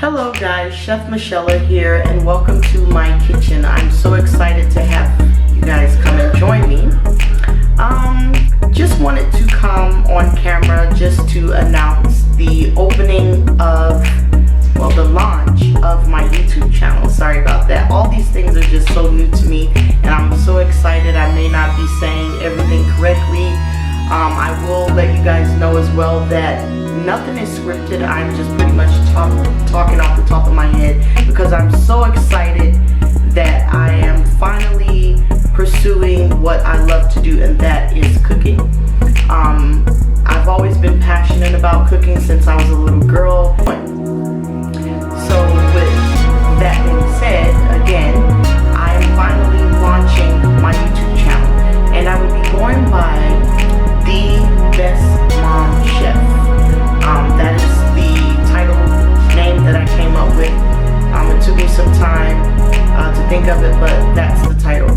Hello guys, Chef Michelle here and welcome to my kitchen. I'm so excited to have you guys come and join me. Just wanted to come on camera just to announce the opening of, well, the launch of my YouTube channel. Sorry about that. All these things are just so new to me and I'm so excited. I may not be saying everything correctly. I will let you guys know as well that nothing is scripted. I'm just pretty much talking off the top of my head because I'm so excited that I am finally pursuing what I love to do, and that is cooking. I've always been passionate about cooking since I was a little girl. So with that being said, again, I am finally launching my YouTube channel, and I will be going by The Best Mom Chef. That is the title name that I came up with. It took me some time to think of it, but that's the title.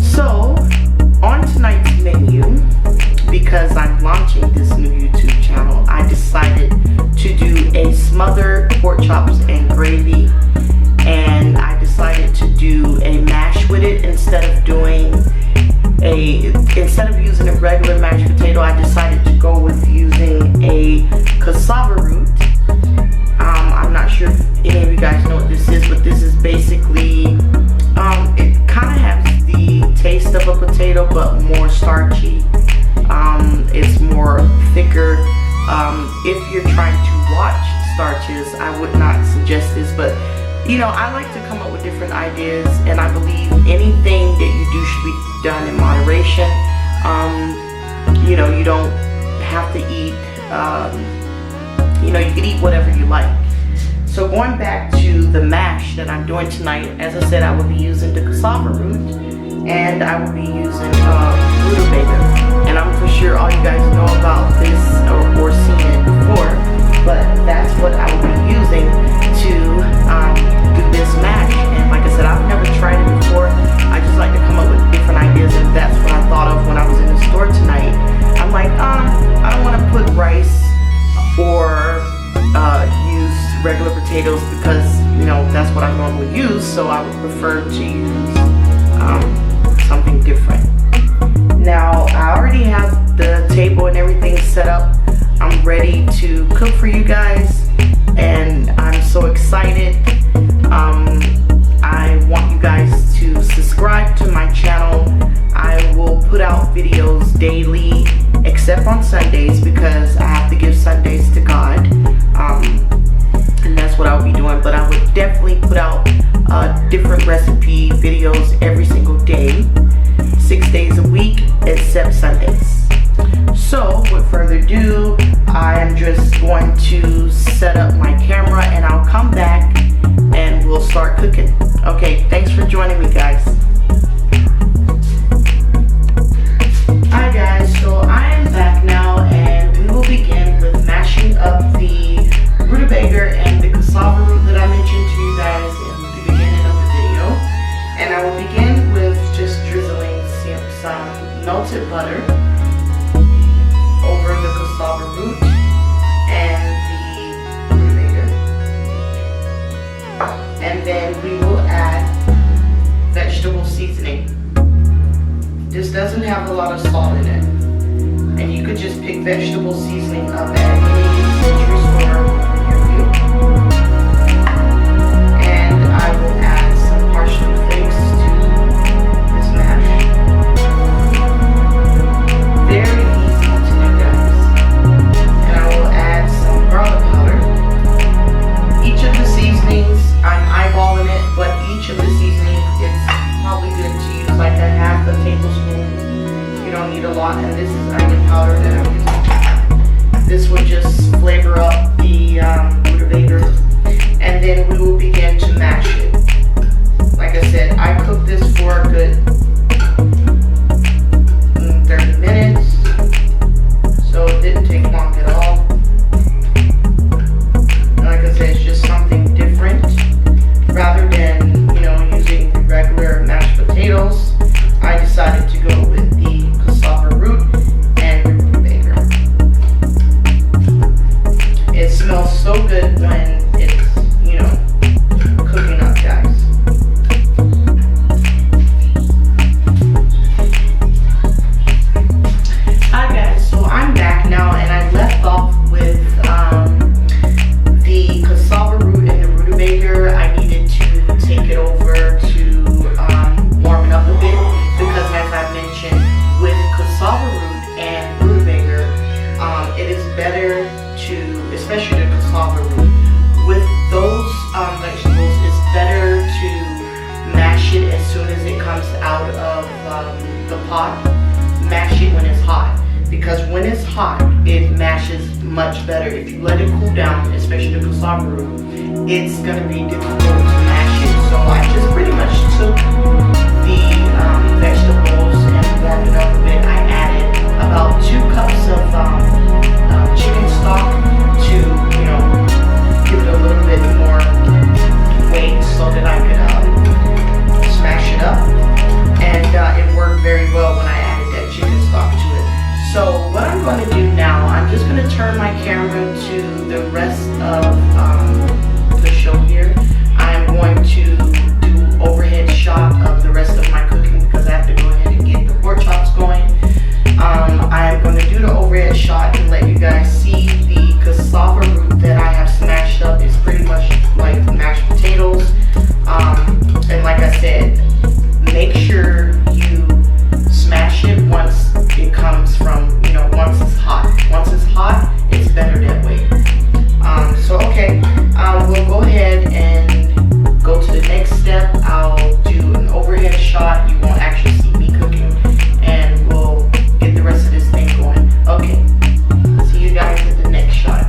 So on tonight's menu, because I'm launching this new YouTube channel, I decided to do a smothered pork chops and gravy, and I decided to do a mash with it instead of using a regular mashed potato. I decided to go with using a cassava root. I'm not sure if any of you guys know what this is, but this is basically, it kind of has the taste of a potato, but more starchy. It's more thicker. If you're trying to watch starches, I would not suggest this, but you know, I like to come up with different ideas, and I believe anything that you do should be done in moderation. You know, you don't have to eat, you know, you can eat whatever you like. So going back to the mash that I'm doing tonight, as I said, I will be using the cassava root, and I will be using rutabaga. And I'm for sure all you guys know about this or seen it before, but that's what I will be using to do this mash. And like I said, I've never tried it before. I just like to come up with different ideas, and that's what I thought of when I was in the store tonight. I'm like, I don't want to put rice or use regular potatoes because, you know, that's what I normally use, so I would prefer to use something different. Now, I already have the table and everything set up. I'm ready to cook for you guys, and I'm so excited. I want you guys to subscribe to my channel. I will put out videos daily, except on Sundays, because I have to give Sundays to God, and that's what I'll be doing. But I would definitely put out different recipe videos every single day, 6 days a week, except Sundays. So with further ado, I am just going to set up my camera, and I'll come back and we'll start cooking. Okay, thanks for joining me, guys. Hi guys, so I am back now, and we will begin with mashing up the rutabaga and the cassava root that I mentioned to you guys in the beginning of the video. And I will begin with just drizzling some melted butter over the cassava root and the rutabaga, and then we will add vegetable seasoning. This doesn't have a lot of salt in it, and you could just pick vegetable seasoning up at any grocery store near you. And I will add some parsley flakes to this mash. Very easy to do, guys. And I will add some garlic powder. Each of the seasonings, I'm eyeballing it, but each of the seasonings, it's probably good to use like a half a tablespoon. You don't need a lot, and this is onion powder that I'm using. This would just better to, especially the cassava root, with those vegetables, it's better to mash it as soon as it comes out of the pot. Mash it when it's hot, because when it's hot, it mashes much better. If you let it cool down, especially the cassava root, it's gonna be difficult to mash it. So I just pretty much took the vegetables and warmed it up a bit. I added about 2 cups of chicken stock to, you know, give it a little bit more weight so that I could smash it up. And it worked very well when I added that chicken stock to it. So what I'm going to do now, I'm just going to turn my camera to the rest of the show here. I'm going to do overhead shot of the rest of my cooking because I have to go ahead and get the pork chops going. I'm going to do the overhead shot and let you guys see the cassava root that I have smashed up. It's pretty much like mashed potatoes. And like I said, make sure you smash it once it comes from, you know, once it's hot. Once it's hot, it's better that way. So okay, we'll go ahead and go to the next step. I'll do an overhead shot. You won't actually see me cooking, and we'll get the rest of this thing going. Okay, see you guys at the next shot.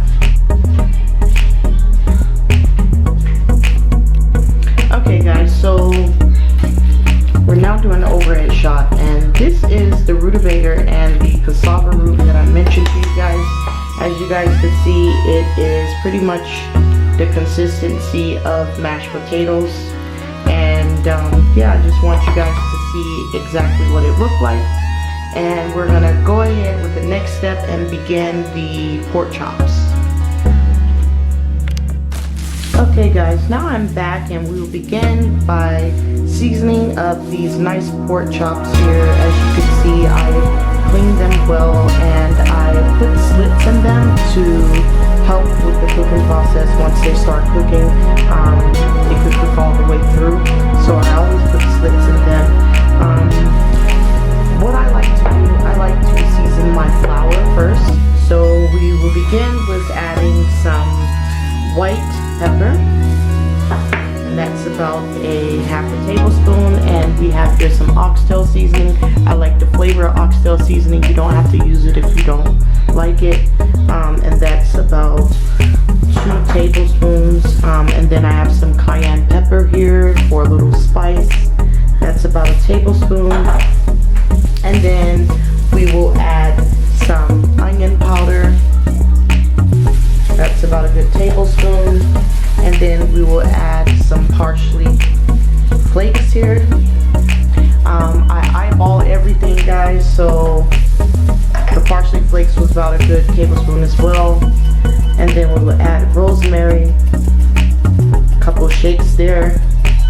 Okay guys, so we're now doing the overhead shot, and this is the rutabaga and the cassava root that I mentioned to you guys. As you guys can see, it is pretty much the consistency of mashed potatoes, and yeah, I just want you guys to see exactly what it looked like. And we're gonna go ahead with the next step and begin the pork chops. Okay guys, now I'm back and we will begin by seasoning up these nice pork chops here. As you can see, I cleaned them well and I put slits in them to help with the cooking process. Once they start cooking, they could cook all the way through. So I always put slits in them. What I like to do, I like to season my flour first. So we will begin with adding some white pepper, and that's about a half a tablespoon. And we have here some oxtail seasoning. I like the flavor of oxtail seasoning. You don't have to use it if you don't like it. And that's about 2 tablespoons. And then I have some cayenne pepper here for a little spice. That's about a tablespoon. And then we will add some onion powder. That's about a good tablespoon. And then we will add some parsley flakes here. I eyeball everything, guys, so the parsley flakes was about a good tablespoon as well. And then we'll add rosemary, a couple shakes there.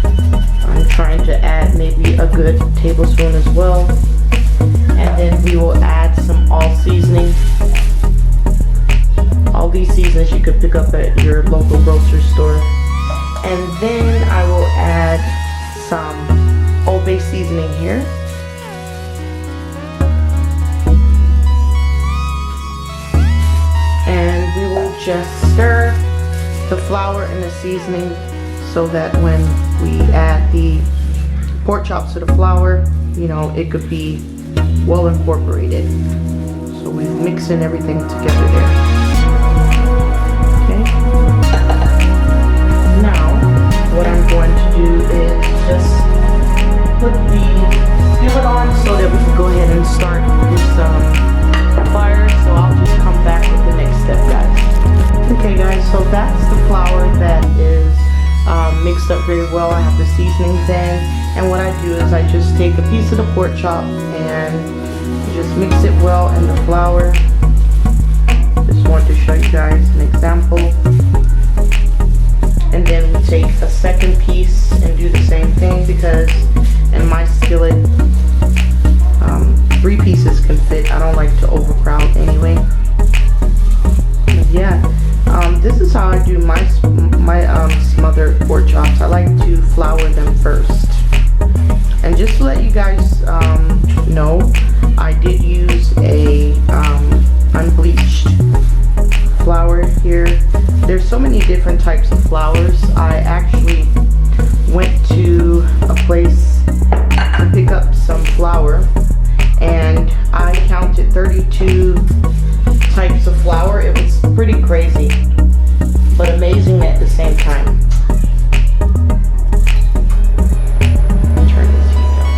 I'm trying to add maybe a good tablespoon as well. And then we will add some all seasoning. All these seasonings you could pick up at your local grocery store. And then I will add some Old Bay seasoning here. And we will just stir the flour and the seasoning so that when we add the pork chops to the flour, you know, it could be well incorporated. So we're mixing everything together there. Okay. Now, what I'm going to do is just put the skillet on so that we can go ahead and start this fire. So I'll just come back with the next step, guys. Okay, guys. So that's the flour that is mixed up very well. I have the seasonings in, and what I do is I just take a piece of the pork chop and just mix it well in the flour. Just want to show you guys an example. And then we take a second piece and do the same thing, because in my skillet 3 pieces can fit. I don't like to overcrowd anyway. But yeah, this is how I do my smothered pork chops. I like to flour them first. And just to let you guys know, I did use a unbleached so many different types of flours. I actually went to a place to pick up some flour, and I counted 32 types of flour. It was pretty crazy, but amazing at the same time. Turn this heat up.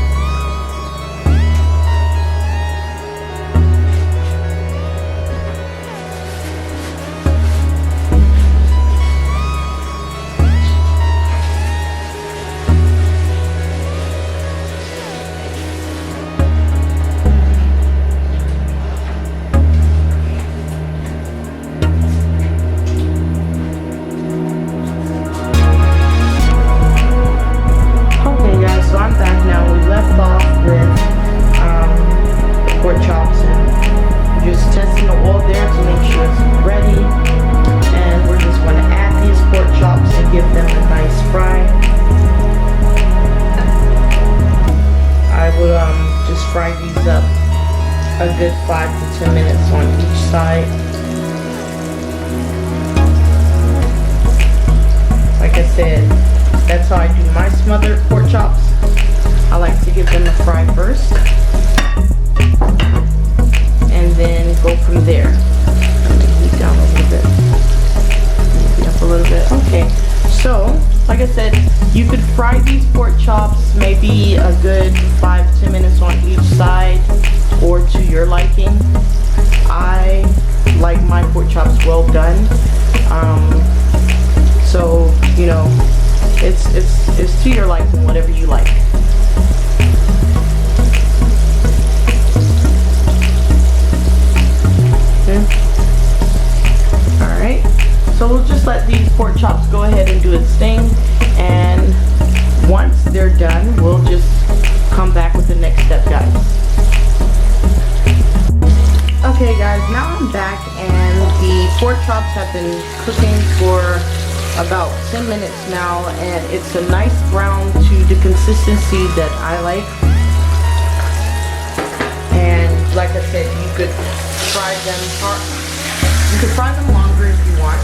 Pork chops, and just testing the oil there to make sure it's ready. And we're just going to add these pork chops and give them a nice fry. I would just fry these up a good 5 to 10 minutes on each side. Like I said, that's how I do my smothered pork chops. I like to give them a fry first, and then go from there. Let me heat down a little bit. Heat up a little bit. Okay, so like I said, you could fry these pork chops maybe a good 5 to 10 minutes on each side, or to your liking. I like my pork chops well done. So you know, it's to your liking, whatever you like. Alright, so we'll just let these pork chops go ahead and do its thing, and once they're done, we'll just come back with the next step, guys. Okay guys, now I'm back, and the pork chops have been cooking for about 10 minutes now, and it's a nice brown to the consistency that I like. And like I said, you could fry them hard. You could fry them longer if you want,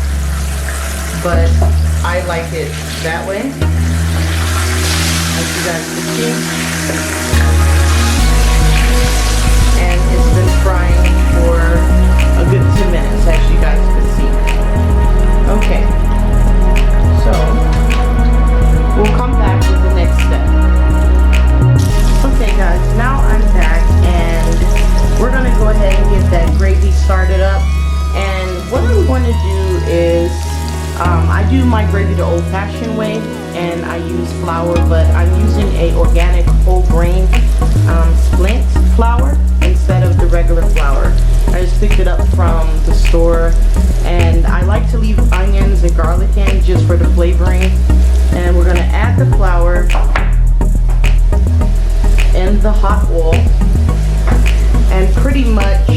but I like it that way, as you guys can see. And it's been frying for a good 2 minutes, as you guys can see. Okay, so we'll come back with the next step. Okay guys, now I'm back, and we're gonna go ahead and get that gravy started up. And what I'm going to do is, I do my gravy the old-fashioned way, and I use flour, but I'm using a organic whole grain splint flour instead of the regular flour. I just picked it up from the store, and I like to leave onions and garlic in just for the flavoring. And we're going to add the flour in the hot oil, and pretty much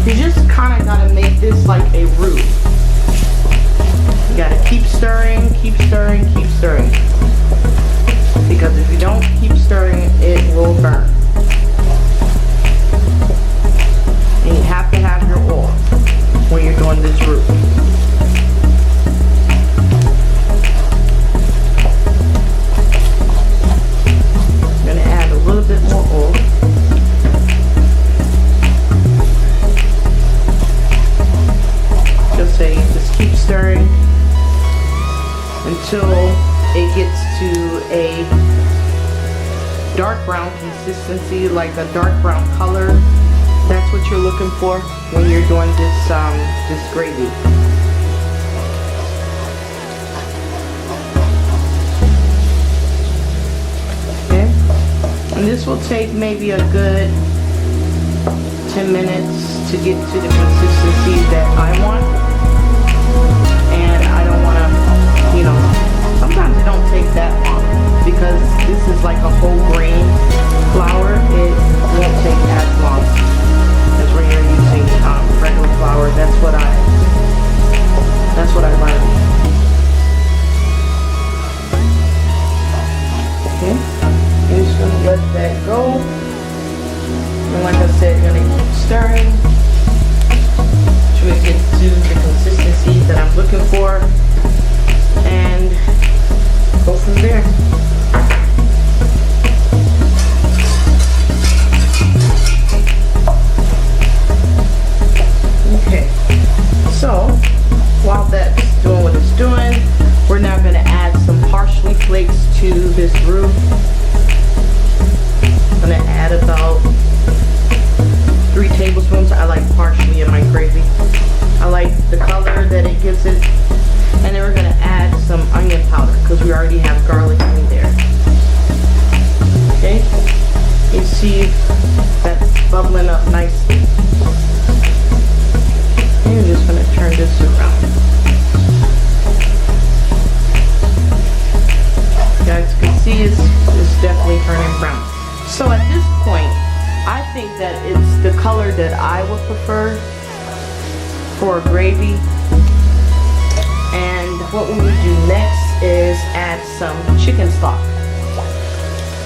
you just kind of got to make this like a roux. You got to keep stirring, keep stirring, keep stirring, because if you don't keep stirring, it will burn. And you have to have your oil when you're doing this roux. I'm going to add a little bit more oil. Just keep stirring until it gets to a dark brown consistency, like a dark brown color. That's what you're looking for when you're doing this this gravy. Okay, and this will take maybe a good 10 minutes to get to the consistency that I want. And I don't want to, you know, sometimes it don't take that long, because this is like a whole grain flour. It won't take as long as when you're using regular flour. That's what I learned. Okay, you're just gonna let that go. And like I said, you're gonna keep stirring till it gets to the prefer for gravy. And what we would do next is add some chicken stock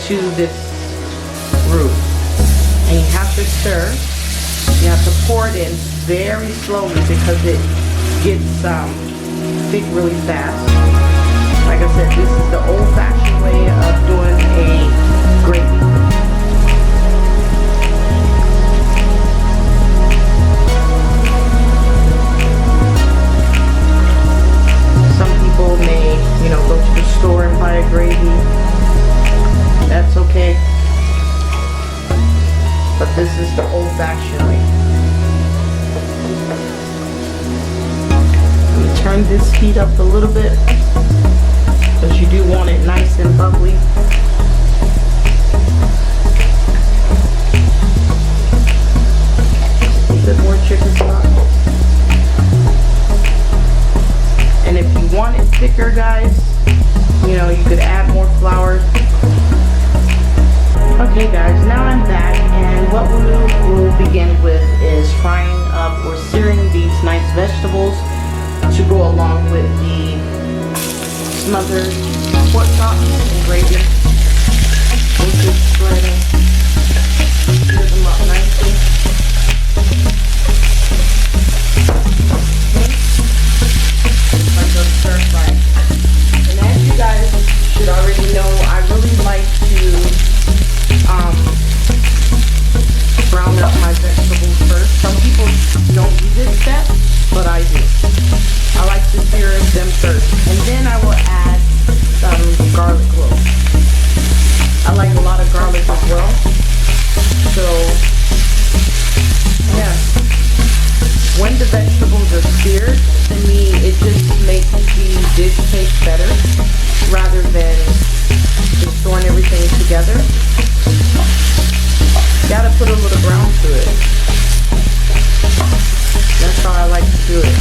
to this roux. And you have to stir. You have to pour it in very slowly because it gets thick really fast. Like I said, this is the old-fashioned way of doing a gravy. Some people may, go to the store and buy a gravy. That's okay. But this is the old-fashioned way. Let me turn this heat up a little bit because you do want it nice and bubbly. A bit more chicken stock. And if you want it thicker, guys, you could add more flour. Okay guys, now I'm back, and what we will begin with is frying up or searing these nice vegetables to go along with the smothered pork chops and gravy. We'll just go ahead and sear them up nicely. Like those stir fry. And as you guys should already know, I really like to brown up my vegetables first. Some people don't do this step, but I do. I like to sear them first, and then I will add some garlic cloves. I like a lot of garlic as well. So yeah, when the vegetables are seared, to me it just makes the dish taste better rather than just throwing everything together. Gotta put a little brown to it. That's how I like to do it.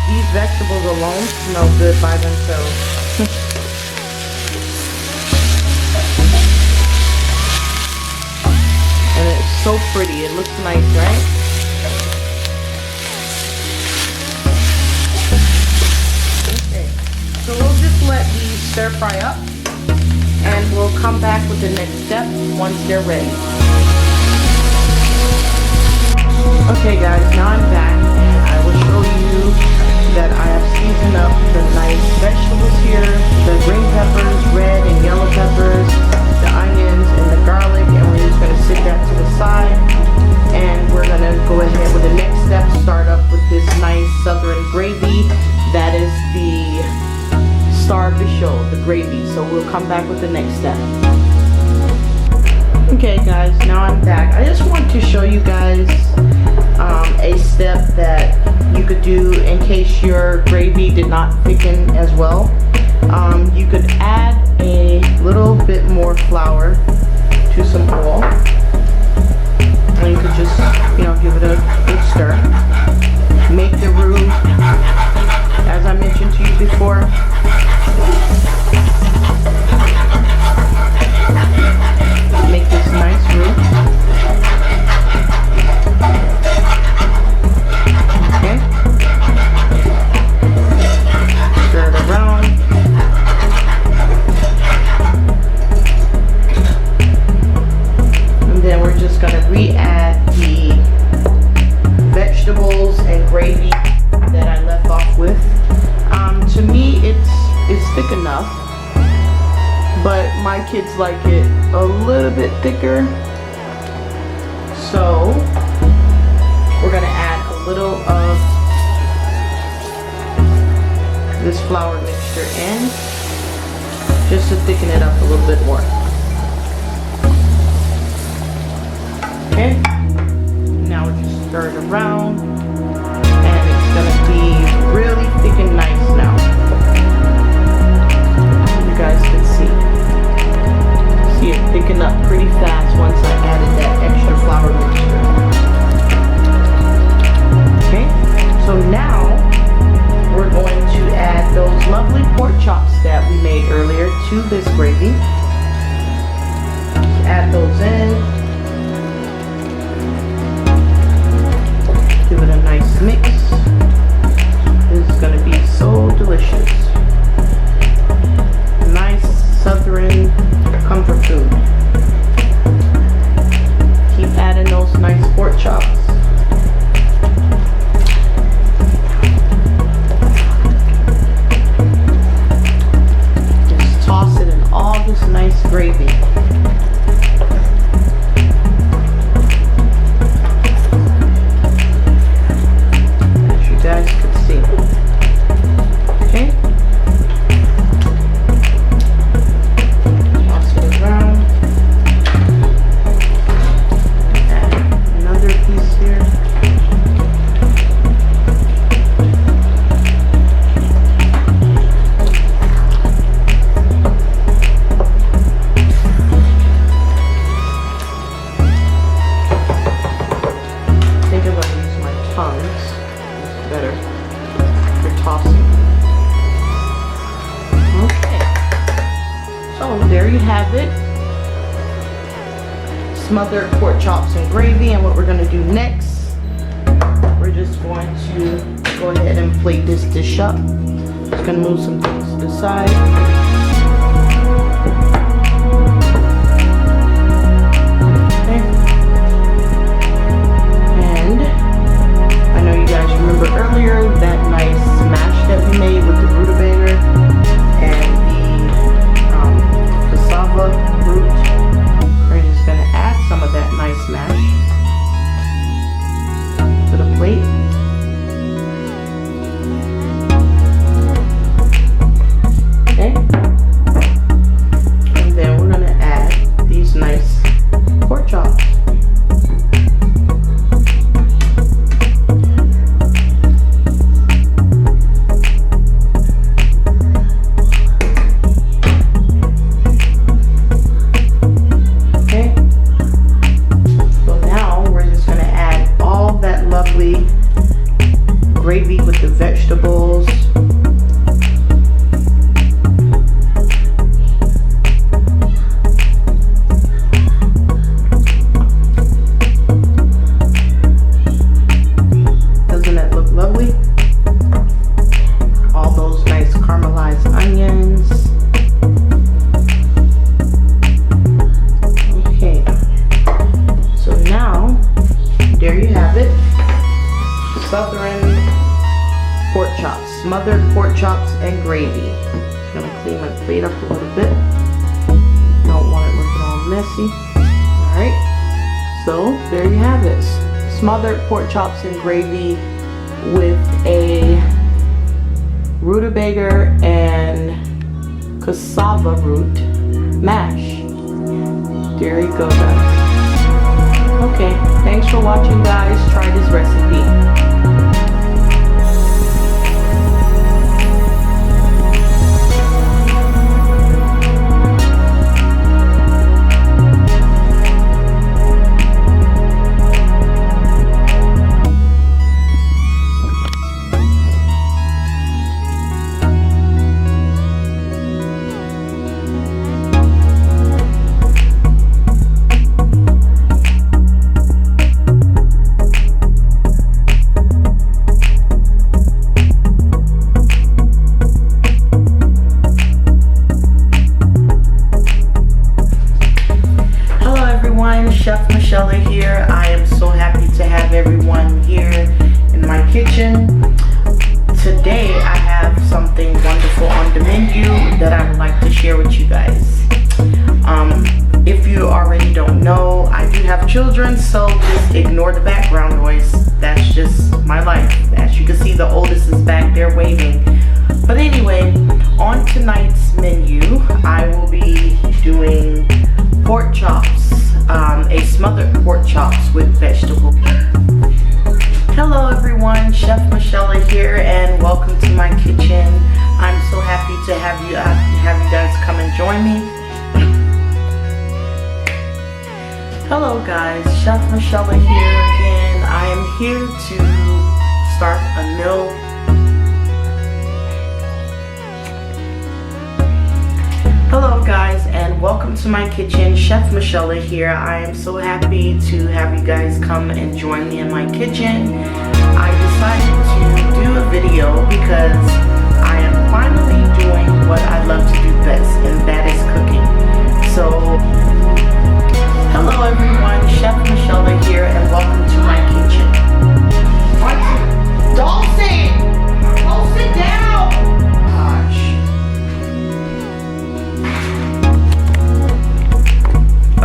These vegetables alone smell good by themselves. And it's so pretty. It looks nice, right? Okay. So we'll just let these stir fry up, and we'll come back with the next step once they're ready. Okay guys, now I'm back, and I will show you that I have seasoned up the nice vegetables here, the green peppers, red and yellow peppers, the onions and the garlic, and we're just going to sit that to the side, and we're going to go ahead with the next step, start up with this nice southern gravy. That is the star of the show, the gravy. So we'll come back with the next step. Okay guys, now I'm back. I just want to show you guys a step that you could do in case your gravy did not thicken as well. You could add a little bit more flour to some oil, and you could just give it a big stir. Make the roux, as I mentioned to you before, make this nice roux. Okay. Stir it around. And then we're just gonna re-add the vegetables and gravy that I left off with. To me, it's thick enough, but my kids like it a little bit thicker, so we're gonna add a little of this flour mixture in just to thicken it up a little bit more. Okay, now we just stir it around, and it's gonna be really thick and nice now. You guys can see it thicken up pretty fast once I added that extra flour mixture. Okay, so now we're going to add those lovely pork chops that we made earlier to this gravy. Add those in. have it. Smothered pork chops and gravy. And what we're gonna do next, we're just going to go ahead and plate this dish up. Just gonna move some things to the side. Okay. And I know you guys remember earlier that nice mash that we made with the rutabaga and the cassava root. We're just gonna add some of that nice mash to the plate. Okay. And then we're gonna add these nice pork chops. Gravy with the vegetables. Doesn't that look lovely? All those nice caramelized onions. Okay, so now there you have it. Southern pork chops, smothered pork chops and gravy. Just gonna clean my plate up a little bit. Don't want it looking all messy. Alright, so there you have it. Smothered pork chops and gravy with a rutabaga and cassava root mash. There you go, guys. Okay, thanks for watching, guys. Try this recipe. Chef Michelle here. I am so happy to have everyone here in my kitchen. Today I have something wonderful on the menu that I would like to share with you guys. If you already don't know, I do have children, so just ignore the background noise. That's just my life. As you can see, the oldest is back there waving. But anyway, on tonight's menu, I will be doing pork chops. A smothered pork chops with vegetables. Hello everyone, Chef Michelle here, and welcome to my kitchen. I'm so happy to have you guys come and join me. Hello guys, Chef Michelle here again. I am here to start a meal. Hello guys, and welcome to my kitchen. Chef Michelle here. I am so happy to have you guys come and join me in my kitchen. I decided to do a video because I am finally doing what I love to do best, and that is cooking. So, hello everyone, Chef Michelle here, and welcome to my kitchen. Dawson! Go sit down! Gosh.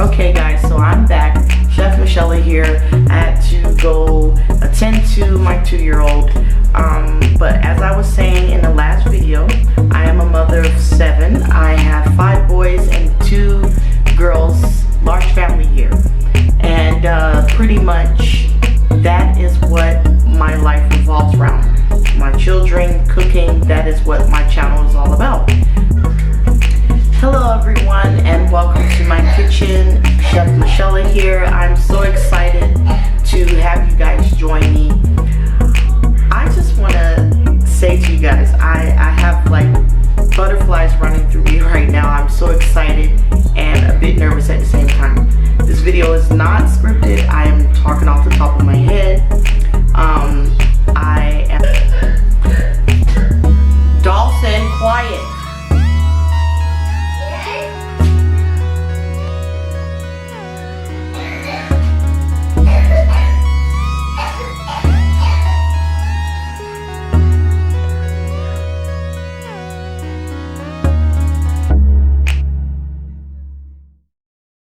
Okay guys, so I'm back. Chef Michelle here. I had to go attend to my 2-year-old. But as I was saying in the last video, I am a mother of 7. I have 5 boys and 2 girls, large family here. And pretty much that is what